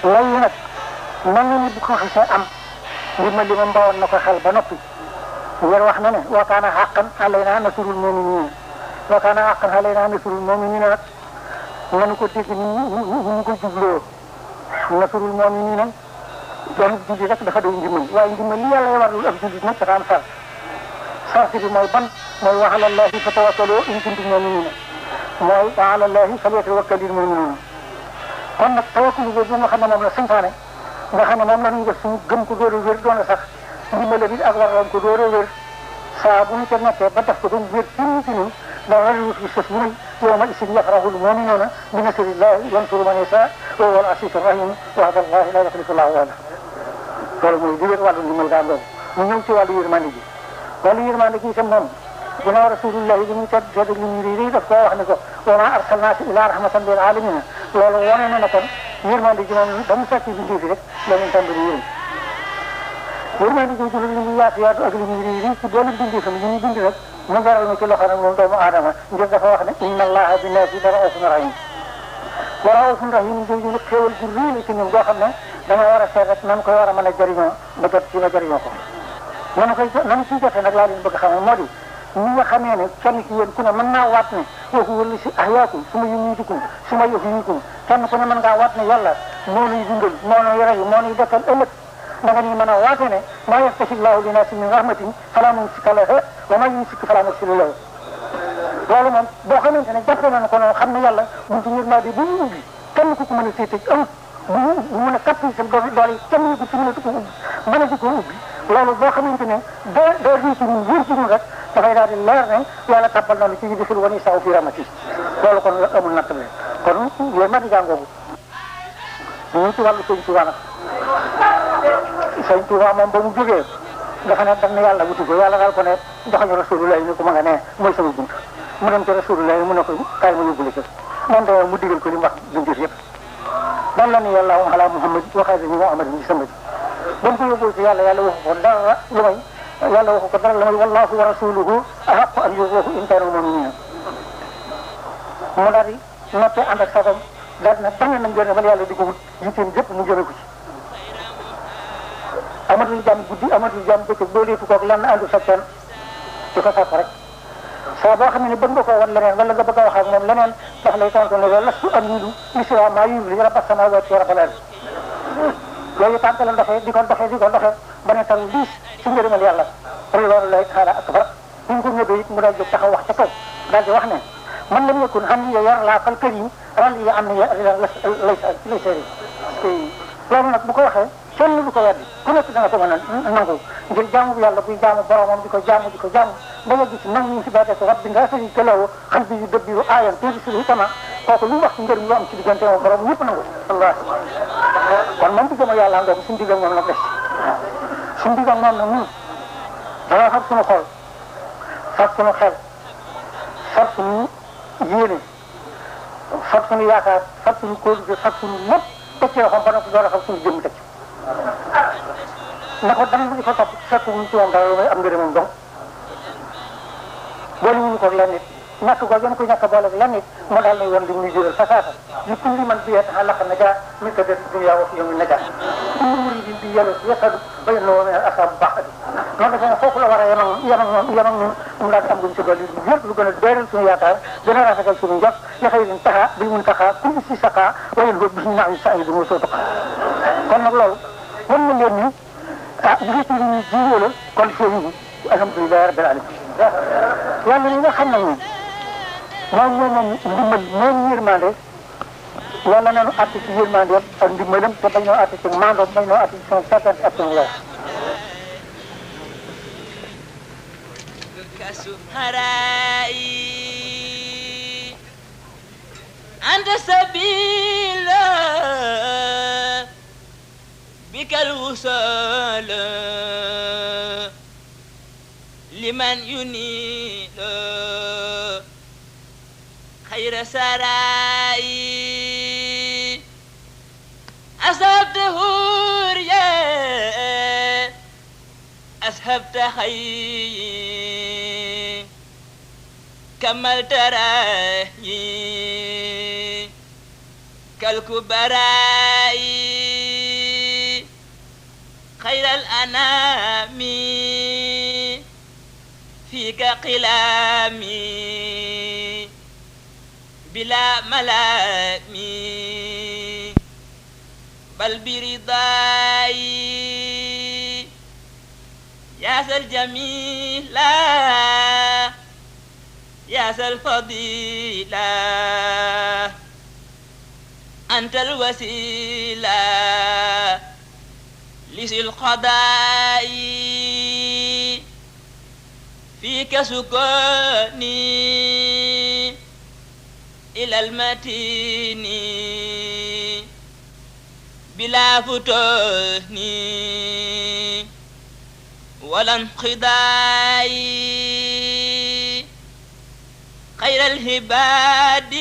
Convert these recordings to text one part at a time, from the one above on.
lay nag mel na ni bu ko xasee am ndimbal li ma mbawoon na ko xel ba noppi ngir wax na ne wa kaana haqqan alaynaa nasrul mu'miniin wa kaana haqqan alaynaa nasrul mu'miniin nag nanu ko dégg ñu ko jubloo nasrul mu'miniin doon julli rek dafa doy ndimbal waaye ndimbal li yàlla warul ab jullit nag dafa am sart bi mooy ban mooy wa ala llaahi fatawakkalu in kuntum mu'miniin mooy wa ala llaahi falyatawakkalil mu'minuun kon nag tawakkul boobu nga xam ne moom la santaane nga xam ne moom la ñuy def suñu gëm ko door a wér doon na sax ndimbal bi ak waroon ko door a wér saa bu ñu ko nekkee ba def ko ba mu wér ci ñun dara lu fi sës muy yawma isin yafrahul mu'minuuna bi nasrillahi yansuru man yashaa wa huwa al-aziizur rahiim wa'da llaahi laa yuxlifu llaahu wa'dahu loolu mooy di wér wàllu ndimbal gaa ngoog ñu ñëw ci wàllu yërmande ji wàllu yërmande gi itam moom ginnaaw rasulullahi bi ñu tedd tedd li ñu rii daf koo wax ne ko wa maa arsalnaaka illaa rahmatan lil aalamiin loolu wane na ne kon yërmande ji moom ba mu fekk bindee fi rek la ñu tàmbali yërëm yërmande ji li ñu yaatu yaatu ak li ñu rii ci doole bindee fi ñu bind rek mu jaral na ci loxo nag moom doomu aadama ngir dafa wax ne inna allaha bi naasi la raufun rahim wa raufun rahim jooju nag xéewal gu rii la ci ñun goo xam ne dama war a seet rek nan koy war a mën a jëriñoo ba jot ci ba jëriñoo ko nan ciy jotee nag laa leen bëgg xamal moo di ñi nga xamee ne kenn ci yéen ku ne mën naa waat ne kooku wala si ahyaakum su ma yumiitukum su ma yuhyiikum kenn ku ne mën ngaa waat ne yàlla moo nuy dundal moo nuy rey moo nuy dekkal ëllëg da nga ni mën a waate ne maa yaftahi llaahu linnaasi min rahmatin falaa mumsika lahaa wa maa yumsik falaa mursila lahu loolu moom boo xamante ne jàppe nañu ko noonu xam ne yàlla buntu yërmande bu mu ubbi kenn ku ko mën a féete amut bu mun a kappi sa doole yi kenn ñu ko ci mënatu ko ubbi mën a di ko ubbi loolu boo xamante ne doo rii ci ñun wér ci ñun rek dafay daal di leer ne yàlla tabbal na lu ci yudxil man yashaa'u fii rahmatihi loolu kon amul nattale kon yërmande jàngoogu ñu ci wàllu Sëñ Tuubaa nag Sëñ Tuubaa moom ba mu jógee dafa ne daf ne yàlla wuti ko yàlla daal ko ne joxañu Rasulullah ni ko ma nga ne mooy sama bunt mu dem ci Rasulullah mu ne ko kaay ma yóbbu la ca moom tamit mu digal ko li mu wax buntir yëpp dan la ni yàlla ala Muhammad waxaade ni Muhammad ni sama ba mu ko yóbbu ci yàlla yàlla waxu ko dara lu may yàlla waxu ko dara lu may wallahu wa rasuluhu ahaqqu an yurduuhu in kaanu mu'miniin mu daal di noppee ànd ak sagam daal na tànn nañ jone bala yàlla di ko wut yitteem yëpp mu jëme ko ci amatul jàmm guddi amatul jàmm bëccëg boo leetu koog lenn àndu sa kenn di ko sàpp rek saa boo xam ne bëgg nga koo wan leneen wala nga bëgg a wax ak moom leneen daf lay tontu ne la lastu amiilu li siwaa maa yurdi rabba samaawaati wa rabbal ardi yooyu tànk la doxee di ko doxee ba ne taru diis ci ngërëmal yàlla loolu lay taala akbar bu ñu ko ñëwee it mu daal jóg taxaw wax ca kaw daal di wax ne man lam yakun hamdiya yarlaa fal karim radiya anni lay seeri loolu nag bu ko waxee kenn du ko weddi ku nekk dana ko mën a nangu ngir jaamu yàlla buy jaamu boromam di ko jaamu ba yegg ci nangu ñu si baate ko rabbi nga sëriñ keloo xam bi yu dëbbiru aayan tuuti si tama kooku lu mu wax ci ngërëm lu am ci diggante moom borom ñëpp nangu allah kon moom di gëm yàlla ngoom suñu diggam moom nag des suñu diggam moom nag ñun dana fab suñu xol fab suñu xel fab suñu yéene fab suñu yaakaar fab suñu kóolute fab suñu lépp teg ci loxoom ba noppi door a fab suñu jëmm teg ci na ko dam di ko topp fekk wuñ ci moom dara lu may am ngërëmam donc boole wuñu ko lenn nit ñàkk ko gën ko ñàkk boole lenn nit mu daal lay woon li muy jural fasaasa li kulli man bi yataxallaq najaa min kadari dunya wa fi yawmi najaa kullu muridin bi yàlla yasadu ba yéen loo mel asaabu baax bi noonu dafa ne foofu la war a yem ak ñun mu daal di am luñ ci dolli lu wér lu gën a doyral suñu yaakaar gën a rafetal suñu njot li xayrin taxa bil muntaxa kulli si saqa wa yéen boobu bis ñu naaw sa ay du mu soo taxa kon nag loolu wan na leen ni bu fekkee ni ñu jiwoo la condition yi alhamdulilah rabbil alamin yàlla li nga xam ne moom ndimbal moom yërmande yàlla nañu àtte ci yërmandeem ak ndimbalam te bañ noo àtte ci maandoom bañ noo àtte ci son certaine ak son leer anta sabila bikal wusal liman yunil خير سراي أصبت هوريا أصحبت خي كملت راي كالكبراي خير الأنام فيك قلامي بلا ملام بل برضاي يا ذا الجميل يا ذا الفضيلة أنت الوسيلة لذي القضاء فيك سكوني إلى المتين بلا فتون ولا انقضاء خير الهباد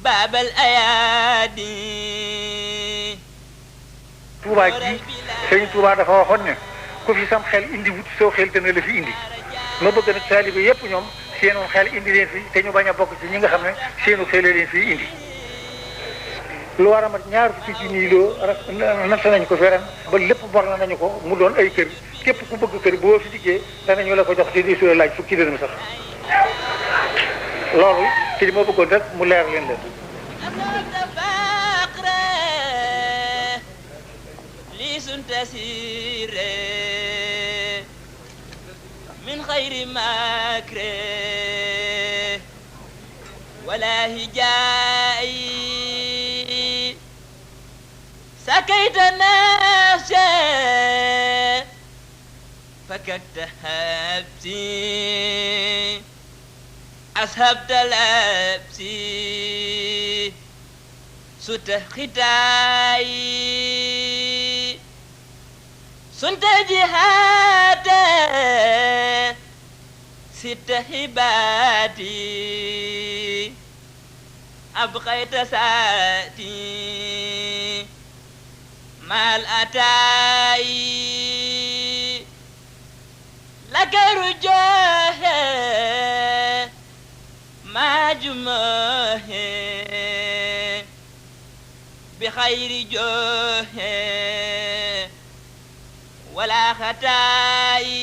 باب الأيادي. Touba ji Sëriñ Touba dafa waxoon ne ku fi sam xel indi wut soo xel te ne la fi indi ma bëgg nag taalibe yépp ñoom seenu xel indi leen fi te ñu bañ a bokk ci ñi nga xam ne seenu xel leen fi indi. lu war a mat ñaar fukki junni loo natt nañ ko fi ren ba lépp bor na nañu ko mu doon ay kër képp ku bëgg kër boo fi dikkee danañu la ko jox te di soo laaj fukki dërëm sax loolu ci li ma bëggoon rek mu leer leen leen. تسير من خير مكر ولا هجاء سكيت نفسي فككت هبسي أسهبت لبسي ست ختاي سنت جهادا ست هباتي أبقيت ساتي مع الأتاي لك رجاه ما جماه بخير جاه ولا خطاي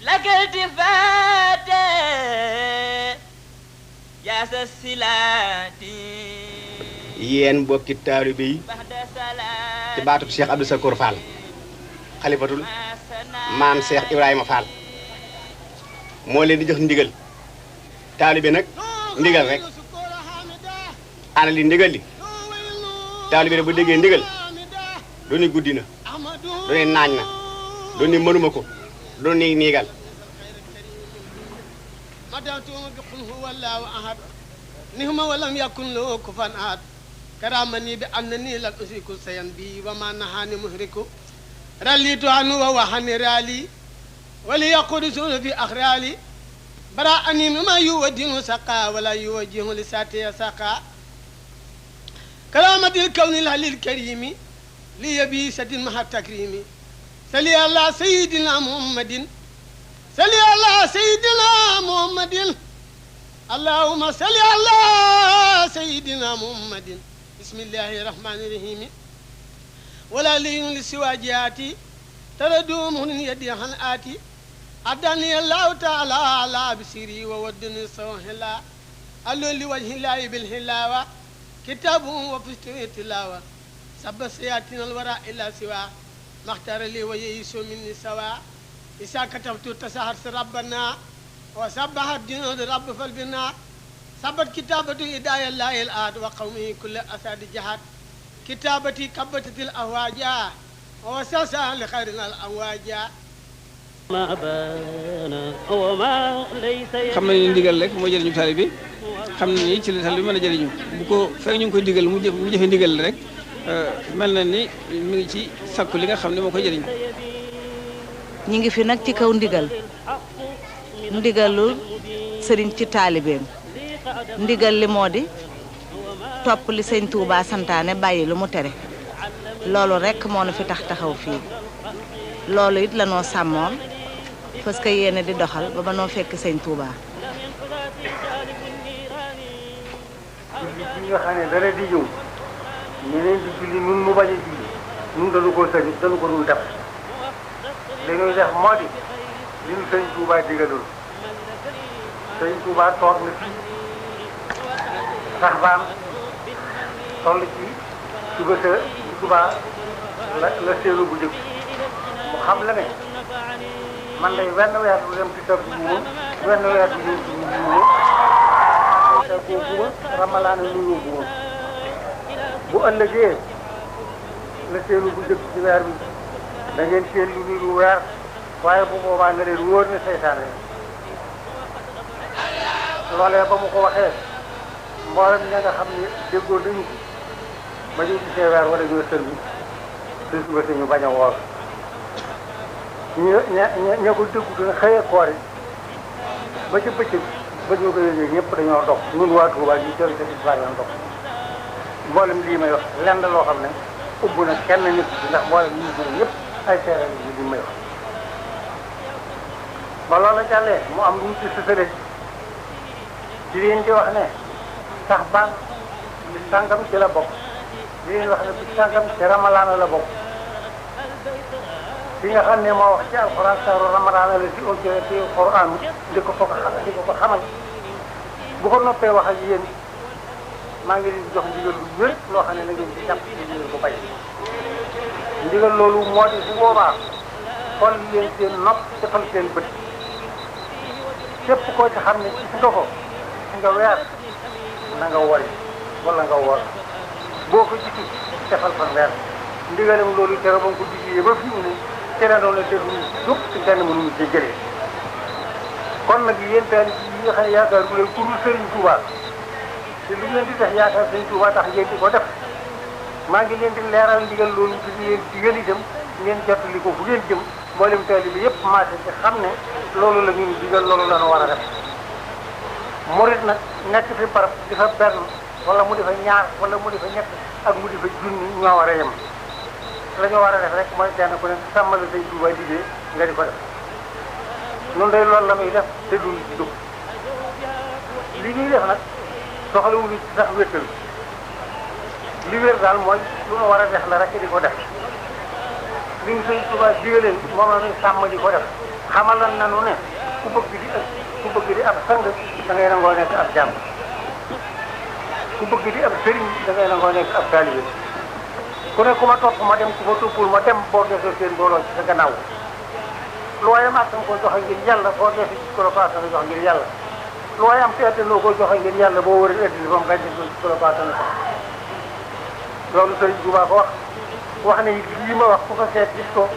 لك التفات يا سلاتي yéen mbokki taalibe yi ci baatub Cheikh Abdou Sakour Fall xalifatul maam Cheikh Ibrahima Fall moo leen di jox ndigal taalibe nag ndigal rek ana li ndigal li taalibe rek bu déggee ndigal dooni guddi na dooni naañ na dooni mënuma ko dooni niigal madatuuma bi qul huwa allahu ahad nihma walam yakun lahu kufuwan ahad karamani bi annani lan usiku sayan bi wa ma nahani muhriku ralitu anu wa wahani rali wali yaqudu sunu fi akhrali bara'ani mimma yuwaddinu saqa wala yuwajjihu li sati saqa karamatil kawni lil karimi li yabi sadin maha takrimi sali ala sayyidina muhammadin sali ala sayyidina muhammadin allahumma sali ala sayyidina muhammadin bismillahi rahmani rahim wala liyun li siwajati taradumun yadi han ati adani allah ta'ala ala bisiri wa waddani sawhila allu li wajhi llahi bil hilawa kitabun wa fistiri tilawa سب سياتنا الوراء إلا سوا ما اختار لي ويسو مني سوا إذا كتبت تسهرت ربنا وسبحت جنود رب فالبناء سبت كتابة إداية الله الآد وقومه كل أساد جهاد كتابتي كبتت الأهواجا وسوسا لخيرنا الأواجا xam nañu ndigal rek moo jëriñu taalibe bi xam nañu ci la taalibe bi mën a jëriñu bu ko fekk ñu ngi koy digal mu jëfe ndigal rek mel na ni mi ngi ci sakku li nga xam ne moo koy jëriñ. ñi ngi fi nag ci kaw ndigalul sëriñ ci taalibeem ndigal li moo di topp li sëñ Touba santaane bàyyi lu mu tere loolu rek moo nu fi taxaw fii loolu it la noo sàmmoon parce que yéene di doxal ba noo fekk sëñ Touba. ñi nga xam ne dara di ñëw ñeneen di julli nun mu bañ a julli nun dañu ko sëñ dañu ko dul def li ñuy def moo di li ñu sëñ Touba digaloon sëñ Touba toog na fii sax baan toll ci suba sa Touba la séenu bu njëkk mu xam la ne man day wenn weer du dem ci sa buuma wenn weer du dem ci buuma te koo buuma ramalaana nuyoo buuma bu ëllëgee la seenu bu njëkk ci weer bi da ngeen seen lu niru weer waaye bu boobaa nga leen wóor ne seytaane loolee ba mu ko waxee mboolem ña nga xam ne déggoo dañu ko ba ñu gisee weer wala ñoo sël bi te suba si ñu bañ a woor ña ko déggu dina xëyee koor yi ba ci bëccëg ba ñu ko yëgee ñëpp dañoo dog ñun waa Touba ñu jël ca isbaar yoon dog mboolem lii may wax lenn loo xam ne ubb na kenn nit ndax mboolem ñu gën ñëpp ay seere yi li may wax ba loola jàllee mu am lu ñu ci sësale di leen di wax ne sax baan bi sàngam ci la bokk di leen wax ne bi sàngam ci ramalaana la bokk li nga xam ne moo wax ci alxuraan saaru ramadaana la ci audio ci alxuraan di ko ko xamal bu ko noppee wax ak yéen maa ngi leen di jox ndigal lu wér loo xam ne na ngeen ci jàpp ci ndigal bu bay ndigal loolu moo di bu boobaa xool leen seen nopp defal seen bët képp koo ci xam ne gis nga ko ci nga weer na nga wori wala nga wor boo ko gisi defal fan weer ndigalam loolu tere ba nga ko digee ba fi mu ne tere doon la déglu jóg ci kenn mënuñu ci jëlee kon nag yéen taal yi nga xam ne yaakaar bu leen ku dul Sëriñ Touba te lu ngeen di def yaakaar Sëriñ Touba tax ngeen di ko def maa ngi leen di leeral ndigal loolu ci leen digal itam ngeen jottali ko fu ngeen jëm mboolem taalibe bi yëpp maase ci xam ne loolu la ñuy digal loolu la ñu war a def murit nag nekk fi barab di fa benn wala mu di fa ñaar wala mu di fa ñett ak mu di fa junni ñoo war a yem la ñu war a def rek mooy kenn ku ne sàmmal Sëriñ Touba liggéey nga di ko def noonu day loolu la muy def te duñ ci dugg li ñuy def nag soxlawuñu ci sax wéttal li wér daal mooy lu ñu war a def la rek di ko def li ñu Sëriñ Touba digaleen moom la ñuy sàmm di ko def xamal na nu ne ku bëgg di ab sang da ngay nangoo nekk ab jàmm ku bëgg di ab sëriñ da ngay nangoo nekk ab taalibe ku ne ku ma topp ma dem ku ma toppul ma dem boo desee seen mbooloo ci sa gannaaw lu waay am ak nga ko joxe ngir yàlla boo desee ci kolopaas nga jox ngir yàlla lu waay am te noo ko joxe ngir yàlla boo wëree ëddil ba mu gàncax gi ci kolopaas nga jox loolu Sëriñ Touba ko wax ne lii ma wax ku ko seet gis ko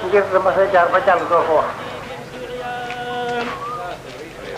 ngir dama say jaar ba jàll doo ko wax.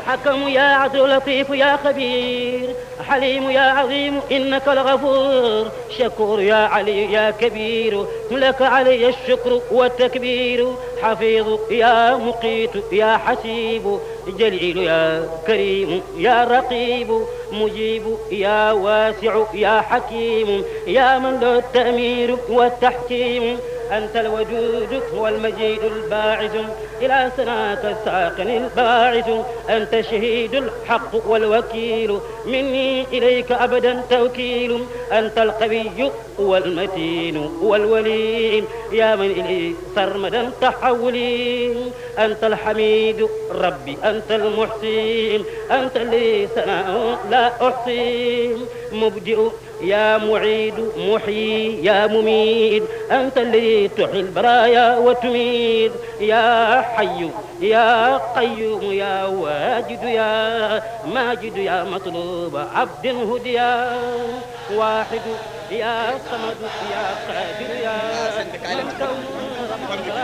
حكم يا عدل لطيف يا خبير حليم يا عظيم إنك الغفور شكور يا علي يا كبير لك علي الشكر والتكبير حفيظ يا مقيت يا حسيب جليل يا كريم يا رقيب مجيب يا واسع يا حكيم يا من له التأمير والتحكيم أنت الوجود والمجيد الباعث إلى سناك الساقن الباعث أنت شهيد الحق والوكيل مني إليك أبدا توكيل أنت القوي والمتين والولي يا من إلي سرمدا تحولي أنت الحميد ربي أنت المحسين أنت اللي سناء لا أحصي مبدئ يا معيد محيي يا مميت أنت اللي تحيي البرايا وتميت يا حي يا قيوم يا واجد يا ماجد يا مطلوب عبد هديا واحد يا صمد يا قادر يا